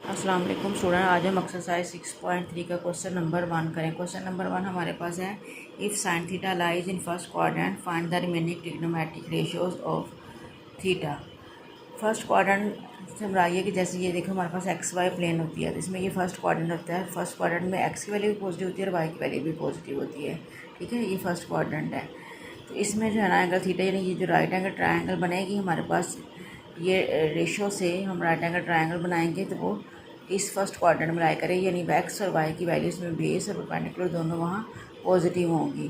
अस्सलाम वालेकुम स्टूडेंट। आज हम एक्सरसाइज 6.3 का क्वेश्चन नंबर 1 करें। क्वेश्चन नंबर 1 हमारे पास है, if sine theta lies in first quadrant find the remaining trigonometric ratios of theta. First quadrant से हमारा कि जैसे ये देखो हमारे पास एक्स वाई प्लेन होती है, तो इसमें ये फर्स्ट क्वाड्रेंट होता है। फर्स्ट क्वाड्रेंट में एक्स की वैल्यू भी पॉजिटिव होती है और वाई की वैल्यू भी पॉजिटिव होती है। ठीक है, ये फर्स्ट क्वाड्रेंट है। तो इसमें जो है ना एंगल थीटा यानी ये जो राइट एंगल ट्रायंगल बनेगी हमारे पास, ये रेशो से हम राइट एंगल ट्रायंगल बनाएंगे तो वो इस फर्स्ट क्वाड्रेंट में लाई करेगी, यानी एक्स और वाई की वैल्यूज़ में बेस और परपेंडिकुलर दोनों वहाँ पॉजिटिव होंगी।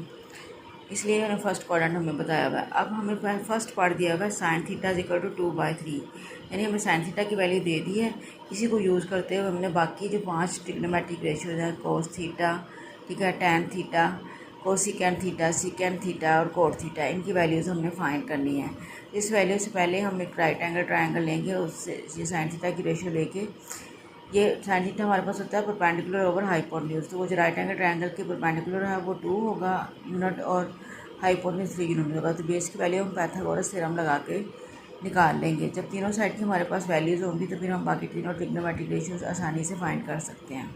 इसलिए उन्हें फर्स्ट क्वाड्रेंट हमें बताया हुआ है। अब हमें फर्स्ट पार्ट दिया हुआ है साइन थीटा इक्वल टू 2/3, यानी हमें साइन थीटा की वैल्यू दे दी है। इसी को यूज़ करते हुए हमने बाकी जो 5 ट्रिग्नोमेट्रिक रेशियोज हैं, कोस थीटा, ठीक है, tan theta, cosecant theta, secant theta और कोट थीटा, इनकी वैल्यूज़ हमने फाइंड करनी है। इस वैल्यू से पहले हम एक राइट एंगल ट्रायंगल लेंगे, उससे ये साइन थीटा की रेशियो लेके, ये साइन थीटा हमारे पास होता है परपेंडिकुलर ओवर हाइपोटेन्यूज, तो वो जो राइट एंगल ट्रायंगल के परपेंडिकुलर है वो 2 होगा यूनिट और हाइपोटेन्यूज 3 यूनिट होगा। तो बेस की वैल्यू हम पाइथागोरस थ्योरम लगा के निकाल लेंगे। जब तीनों साइड की हमारे पास वैल्यूज़ होंगी तो फिर हम बाकी तीनों ट्रिग्नोमेट्रिक रेशियोज आसानी से फाइंड कर सकते हैं।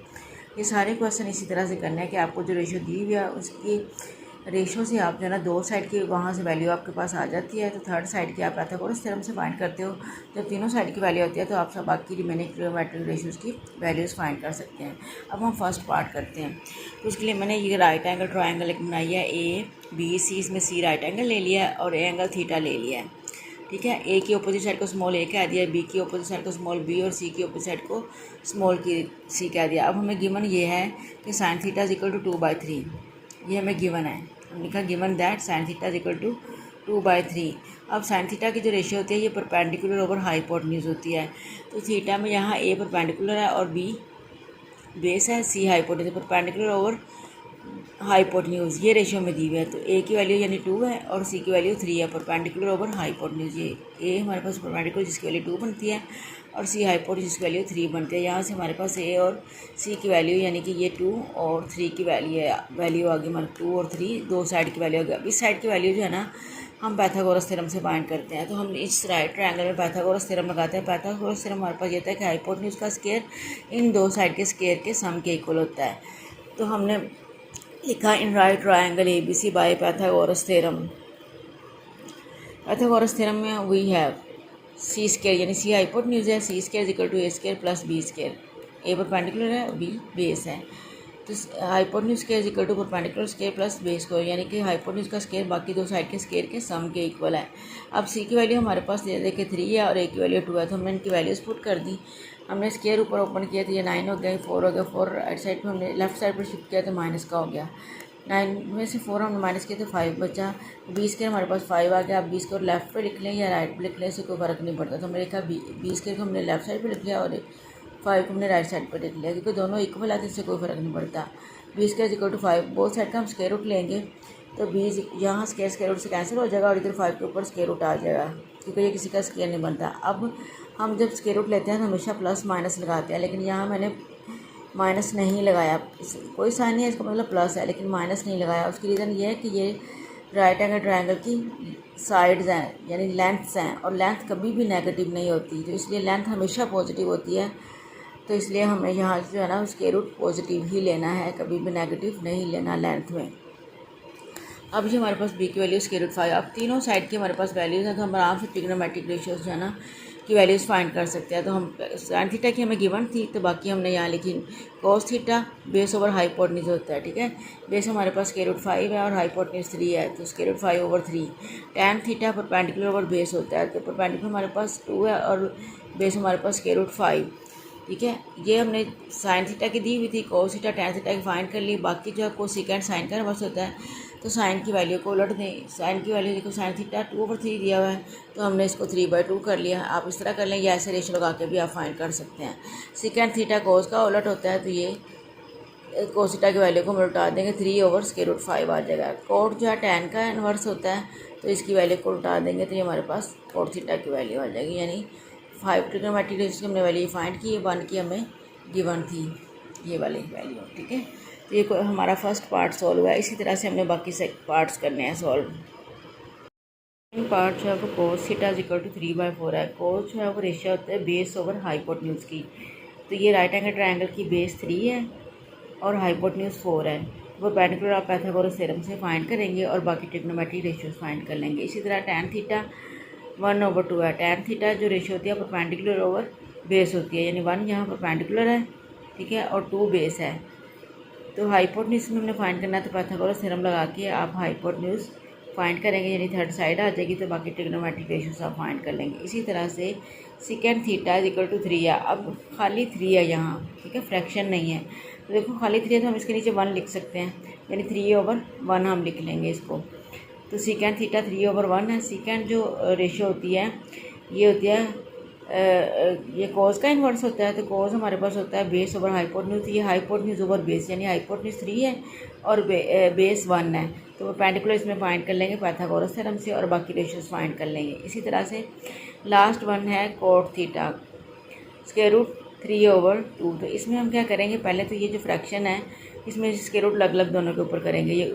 ये सारे क्वेश्चन इसी तरह से करने हैं कि आपको जो रेशियो दी हुई है उसकी रेशो से आप जो है ना दो साइड की वहाँ से वैल्यू आपके पास आ जाती है, तो थर्ड साइड की आप पाइथागोरस थ्योरम से फाइंड करते हो। जब तीनों साइड की वैल्यू होती है तो आप सब बाकी रिमेनिंग ट्रिग्नोमेट्रिक रेशियोज़ की वैल्यूज़ फाइंड कर सकते हैं। अब हम फर्स्ट पार्ट करते हैं। तो उसके लिए मैंने ये राइट एंगल ट्रायंगल एक बनाई है, ए बी सी, इसमें सी राइट एंगल ले लिया है और ए एंगल थीटा ले लिया है। ठीक है, ए की अपोजिट साइड को स्मॉल ए कह दिया, बी की अपोजिट साइड को स्मॉल बी और सी की अपोजिट साइड को स्मॉल की सी कह दिया। अब हमें गिवन ये है कि sine theta is equal to 2/3, ये हमें गिवन है। हम लिखा given that sine theta is equal to 2/3। अब साइन थीटा की जो रेशियो होती है ये परपेंडिकुलर ओवर हाइपोटेन्यूज होती है। तो थीटा में यहाँ ए परपेंडिकुलर है और बी बेस है, सी हाइपोटेन्यूज, परपेंडिकुलर ओवर हाइपोटेन्यूज ये रेशियो में दी हुई है। तो ए की वैल्यू यानी 2 है और सी की वैल्यू 3 है, परपेंडिकुलर ओवर हाइपोटेन्यूज। ये ए हमारे पास परपेंडिकुलर जिसकी वैल्यू 2 बनती है और सी हाइपोटेन्यूज जिसकी वैल्यू 3 बनती है। यहाँ से हमारे पास ए और सी की वैल्यू यानी कि ये 2 और 3 की वैल्यू आ गई हमारे 2 और 3 दो साइड की वैल्यू आ गई। अब इस साइड की वैल्यू जो है ना हम पाइथागोरस थ्योरम से फाइंड करते हैं। तो हम इस राइट ट्रायंगल में पाइथागोरस थ्योरम लगाते हैं। पाइथागोरस थ्योरम हमारे पास ये था कि हाइपोटेन्यूज का स्क्वायर इन दो साइड के स्क्वायर के सम के इक्वल होता है। तो हमने लिखा in right triangle A B C by Pythagoras theorem. Pythagoras theorem में वी हैव सी स्क्वायर यानी सी हाइपोटेन्यूज है, C square equal to A square plus B square. A perpendicular है, बी बेस है, तो hypotenuse square equal to perpendicular square plus base square, यानी कि hypotenuse का square बाकी दो साइड के स्क्वायर के सम के इक्वल है। अब सी की वैल्यू हमारे पास दे दे के 3 है और ए की वैल्यू 2 है, तो हमने इनकी वैल्यूज पुट कर दी। हमने स्क्वायर ऊपर ओपन किया तो ये 9 हो गया, 4 हो गया, 4 राइट साइड पर हमने लेफ्ट साइड पर शिफ्ट किया तो माइनस का हो गया। 9 में से 4 हमने माइनस किया तो 5 बचा। 20 के हमारे पास 5 आ गया। अब 20 को लेफ्ट पे लिख लें या राइट पे लिख लें, इससे कोई फ़र्क नहीं पड़ता। तो हमने लिखा 20 के हमने लेफ्ट साइड पे लिख लिया और 5 को हमने राइट साइड पे लिख लिया, क्योंकि दोनों इक्वल है तो इससे कोई फ़र्क नहीं पड़ता। 20 के इक्वल टू 5, बोथ साइड का हम स्क्वायर रूट लेंगे तो 20 यहाँ स्क्वायर रूट से कैंसिल हो जाएगा और इधर 5 के ऊपर स्क्वायर रूट आ जाएगा, क्योंकि ये किसी का स्क्वायर नहीं बनता। अब हम जब स्क्वायर रूट लेते हैं तो हमेशा प्लस माइनस लगाते हैं, लेकिन यहाँ मैंने माइनस नहीं लगाया। कोई साइन नहीं है, इसका मतलब प्लस है, लेकिन माइनस नहीं लगाया। उसकी रीज़न ये है कि ये राइट एंगल ट्रायंगल की साइड्स हैं यानी लेंथ्स हैं, और लेंथ कभी भी नेगेटिव नहीं होती, तो इसलिए लेंथ हमेशा पॉजिटिव होती है। तो इसलिए हमें यहाँ जो है ना स्क्वायर रूट पॉजिटिव ही लेना है, कभी भी नेगेटिव नहीं लेना लेंथ में। अब जो हमारे पास बी की वैल्यू स्क्वायर रूट 5, अब तीनों साइड की हमारे पास वैल्यूज़ हैं, तो हम आराम से ट्रिग्नोमेट्रिक रेशियोज जो है ना की वैल्यूज़ फाइंड कर सकते हैं। तो हम साइन थीटा की हमें गिवन थी, तो बाकी हमने यहाँ लिखी cos theta base over hypotenuse होता है। ठीक है, बेस हमारे पास स्क्वायर रूट 5 है और हाइपोटेन्यूज 3 है, तो square root 5/3। Tan theta perpendicular over base होता है, तो परपेंडिकुलर हमारे पास 2 है और बेस हमारे पास स्क्वायर रूट 5। ठीक है, ये हमने साइन थीटा की दी हुई थी, कोस थीटा टैन थीटा की फाइंड कर ली। बाकी जो है कोसिकेंट साइन का इनवर्स होता है, तो साइन की वैल्यू को उलट दें। साइन की वैल्यू देखो, साइन थीटा 2/3 दिया हुआ है, तो हमने इसको 3/2 कर लिया। आप इस तरह कर लें या ऐसे रेशो लगा के भी आप फाइंड कर सकते हैं। सेकेंड थीटा कोस का उलट होता है, तो ये कोस थीटा की वैल्यू को हम उल्टा देंगे, 3/√5 आ जाएगा। कोट जो है टैन का इनवर्स होता है, तो इसकी वैल्यू को उल्टा देंगे तो ये हमारे पास कोट थीटा की वैल्यू आ जाएगी। यानी 5 ट्रिग्नोमेट्रिक रेशियो की हमने वैल्यू फाइंड की, 1 की हमें गिवन थी ये वाली वैल्यू। ठीक है, तो ये हमारा फर्स्ट पार्ट सॉल्व हुआ है। इसी तरह से हमने बाकी से पार्ट्स करने हैं सॉल्व। पार्ट जो है वो कोस थीटा इक्वल टू 3/4 है। कोस जो है वो रेशियो होता है बेस ओवर हाइपोटेन्यूज की। तो ये राइट एंगल ट्रायंगल की बेस 3 है और हाइपोटेन्यूज 4 है। वो परपेंडिकुलर आप पाइथागोरस थ्योरम से फाइंड करेंगे और बाकी ट्रिग्नोमेट्रिक रेशियोज फाइंड कर लेंगे। इसी तरह tan थीटा 1/2 है। tan थीटा जो रेशियो होती है परपेंडिकुलर ओवर बेस होती है, यानी 1 यहाँ परपेंडिकुलर है, ठीक है, और 2 बेस है। तो हाइपोटेन्यूज में हमने फाइंड करना है, तो पाइथागोरस थ्योरम लगा के आप हाइपोटेन्यूज फाइंड करेंगे, यानी थर्ड साइड आ जाएगी, तो बाकी ट्रिग्नोमेट्रिक रेशियोज आप फाइंड कर लेंगे। इसी तरह से second theta is equal to 3 है। अब खाली 3 है यहाँ, ठीक है, फ्रैक्शन नहीं है। तो देखो खाली 3 है तो हम इसके नीचे 1 लिख सकते हैं, यानी 3/1 हम लिख लेंगे इसको। तो सेकेंड थीटा 3/1 है। सेकेंड जो रेशियो होती है ये होती है ये कोस का इन्वर्स होता है। तो कोस हमारे पास होता है बेस ओवर हाइपोटेन्यूज। ये हाइपोटेन्यूज ओवर बेस, यानी हाइपोटेन्यूज 3 है और बेस 1 है। तो परपेंडिकुलर इसमें फाइंड कर लेंगे पाइथागोरस थ्योरम से और बाकी रेशियोज फाइंड कर लेंगे। इसी तरह से लास्ट वन है कोट थीटा √3/2। तो इसमें हम क्या करेंगे, पहले तो ये जो फ्रैक्शन है इसमें स्क्वायर रूट अलग अलग दोनों के ऊपर करेंगे। ये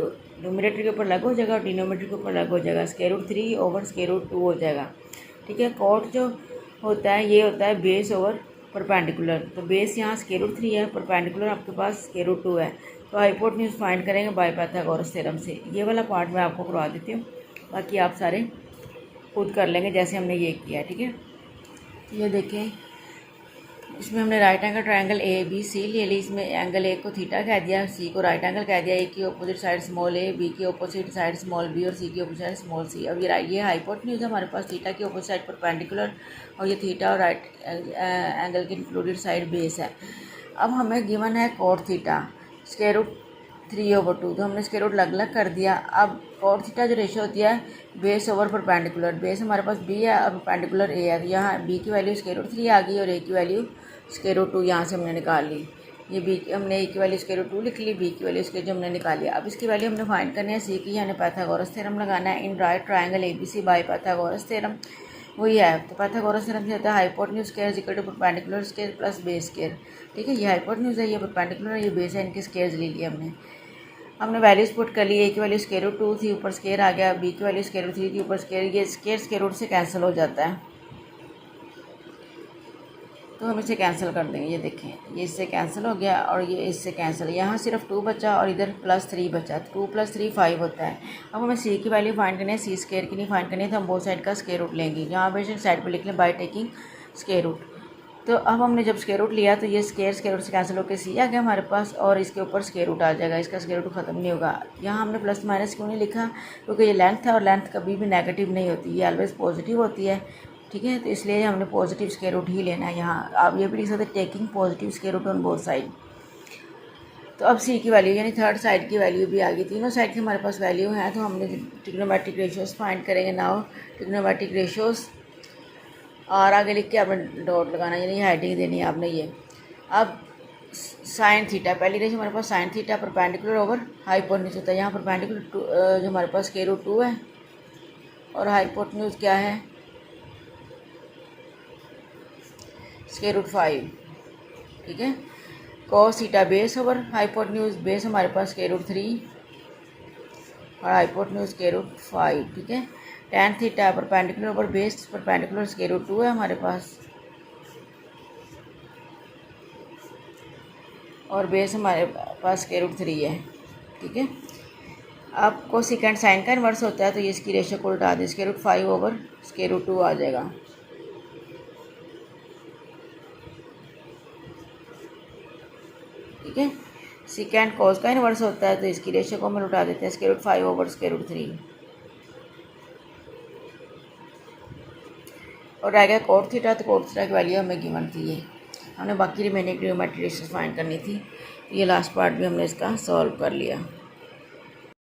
न्यूमरेटर के ऊपर अलग हो जाएगा और डिनोमिनेटर के ऊपर अलग हो जाएगा। √3/√2 हो जाएगा, ठीक है। कोट जो होता है ये होता है बेस ओवर परपेंडिकुलर। तो बेस यहाँ √3 है, परपेंडिकुलर आपके पास √2 है। तो हाइपोटेन्यूज फाइंड करेंगे बाय पाइथागोरस थ्योरम से। ये वाला पार्ट मैं आपको करवा देती हूँ, बाकी आप सारे खुद कर लेंगे जैसे हमने ये किया, ठीक है। ये देखें, इसमें हमने राइट एंगल ट्रायंगल ABC ले ली। इसमें एंगल ए को थीटा कह दिया, सी को राइट एंगल कह दिया, ए की अपोजिट साइड स्मॉल ए, बी की अपोजिट साइड स्मॉल बी और सी की अपोजिट साइड स्मॉल सी। अब ये हाइपोटेन्यूज है हमारे पास, थीटा की अपोजिट साइड परपेंडिकुलर और ये थीटा और राइट एंगल की इंक्लूडेड साइड बेस है। अब हमें गिवन है कोट थीटा √3/2। तो हमने स्क्वायर रूट अलग अलग कर दिया। अब कोट थीटा जो रेशियो होती है बेस ओवर परपेंडिकुलर, बेस हमारे पास बी है और परपेंडिकुलर ए है। तो यहाँ बी की वैल्यू √3 आ गई और ए की वैल्यू √2 यहाँ से हमने निकाल ली। ये बी हमने ए की वैल्यू √2 लिख ली, बी की वैल्यू जो हमने निकाली। अब इसकी वैल्यू हमने फाइंड करनी है सी की, यानी पाइथागोरस थ्योरम लगाना है in right triangle ABC by Pythagoras theorem वही है। तो पाइथागोरस थ्योरम से होता है hypotenuse square is equal to perpendicular square plus base square, ठीक है। ये हाइपोटेन्यूज है, ये परपेंडिकुलर है, ये बेस है, इनके स्क्वायर्स ले लिए हमने वैल्यूज पुट कर ली। ए की वैल्यू √2 थी, ऊपर स्क्वायर आ गया, बी की वैल्यू √3 थी, ऊपर स्क्वायर। ये स्क्वायर रूट से कैंसिल हो जाता है, तो हम इसे कैंसिल कर देंगे। ये देखें, ये इससे कैंसिल हो गया और ये इससे कैंसिल, यहाँ सिर्फ 2 बचा और इधर +3 बचा। 2 + 3 5 होता है। अब हमें सी की वैल्यू फाइंड करनी है, सी स्क्वायर की नहीं फाइंड करनी है, तो हम बोथ साइड का स्क्वायर रूट लेंगे। यहाँ पे साइड पर लिख लें बाय टेकिंग स्क्वायर रूट। तो अब हमने जब स्क्वायर रूट लिया तो ये स्क्वायर रूट से कैंसिल होकर सी आ गया हमारे पास और इसके ऊपर स्क्वायर रूट आ जाएगा, इसका स्क्वायर रूट ख़त्म नहीं होगा। यहाँ हमने प्लस माइनस क्यों नहीं लिखा, क्योंकि ये लेंथ है और लेंथ कभी भी नेगेटिव नहीं होती, ये ऑलवेज पॉजिटिव होती है, ठीक है। तो इसलिए हमने पॉजिटिव स्क्वायर रूट ही लेना है। यहाँ आप ये भी लिख सकते हैं taking positive square root on both side. तो अब सी की वैल्यू यानी थर्ड साइड की वैल्यू भी आ गई। तीनों साइड की हमारे पास वैल्यू है, तो हमने ट्रिग्नोमेट्रिक रेशियोज फाइंड करेंगे। नाउ ट्रिग्नोमेट्रिक रेशियोज और आगे लिख के आपने डॉट लगाना, यानी हेडिंग देनी है आपने ये। अब साइन थीटा, पहली रेशियो हमारे पास sine theta perpendicular over hypotenuse होता है। यहाँ परपेंडिकुलर जो हमारे पास √2 है और हाइपोटेन्यूज क्या है √5, ठीक है। Cos theta base over hypotenuse, base हमारे पास √3 और हाइपोटेन्यूज √5, ठीक है। tan theta perpendicular over base, perpendicular √2 है हमारे पास और बेस हमारे पास √3 है, ठीक है। आपको सेकेंड साइन का इन्वर्स होता है, तो ये इसकी रेशियो को उल्टा दें, √5/√2 आ जाएगा, ठीक है। सेकेंड कॉस का इन्वर्स होता है, तो इसकी रेशियो को हम उल्टा देते हैं, √5/√3 और रह गया कोट थीटा। तो कोट थीटा की वैल्यू हमें गिवन थी, ये हमने बाकी रिमेनिंग ट्रिग्नोमेट्रिक रेशियोज फाइंड करनी थी। ये लास्ट पार्ट भी हमने इसका सॉल्व कर लिया।